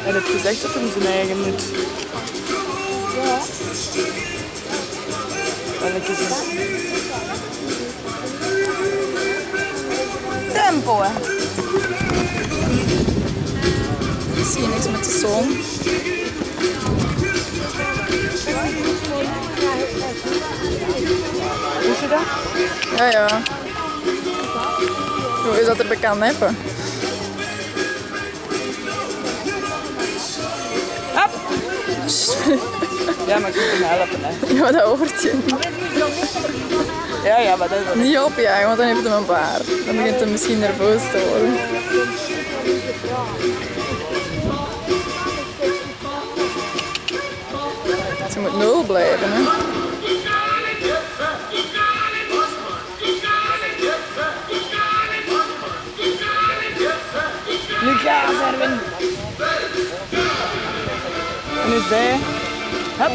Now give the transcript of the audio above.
Hij had gezegd dat hij zijn eigen moet. Ja. Welke is het? Tempo, hè. Ik zie niks met de zon. Wist je dat? Ja, ja. Hoe is dat er bekend even? Hop! Ja, maar ik moet hem helpen, hè. Ja, dat hoort je niet. Ja, maar dat is wel. Niet opjagen, want dan heeft hij een baard. Dan begint hij misschien nerveus te worden. Ze moet 0 blijven, hè. Nu gas, Erwin. En nu bij. Hup.